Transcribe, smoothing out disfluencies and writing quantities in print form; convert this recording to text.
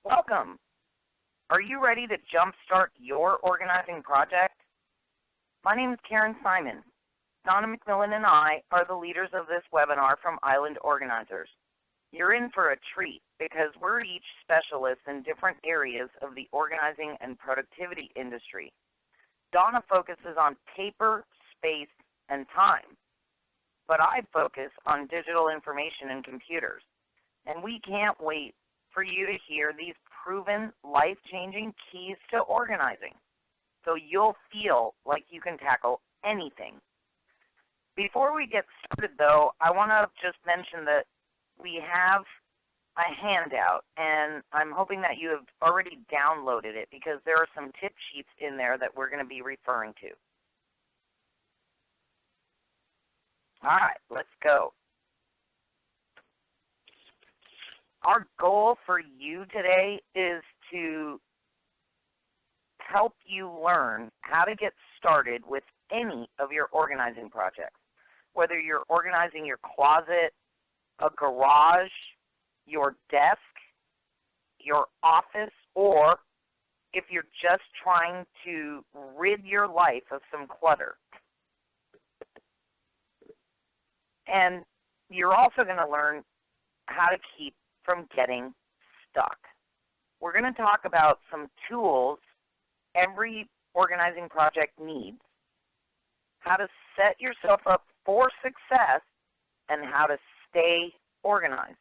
Welcome. Are you ready to jumpstart your organizing project? My name is Karen Simon. Donna McMillan and I are the leaders of this webinar from Island Organizers. You're in for a treat because we're each specialists in different areas of the organizing and productivity industry. Donna focuses on paper, space, and time, but I focus on digital information and computers. And we can't wait for you to hear these proven, life-changing keys to organizing so you'll feel like you can tackle anything. Before we get started, though, I want to just mention that we have a handout, and I'm hoping that you have already downloaded it because there are some tip sheets in there that we're going to be referring to. All right, let's go. Our goal for you today is to help you learn how to get started with any of your organizing projects, whether you're organizing your closet, a garage, your desk, your office, or if you're just trying to rid your life of some clutter. And you're also going to learn how to keep from getting stuck. We're going to talk about some tools every organizing project needs, how to set yourself up for success, and how to stay organized.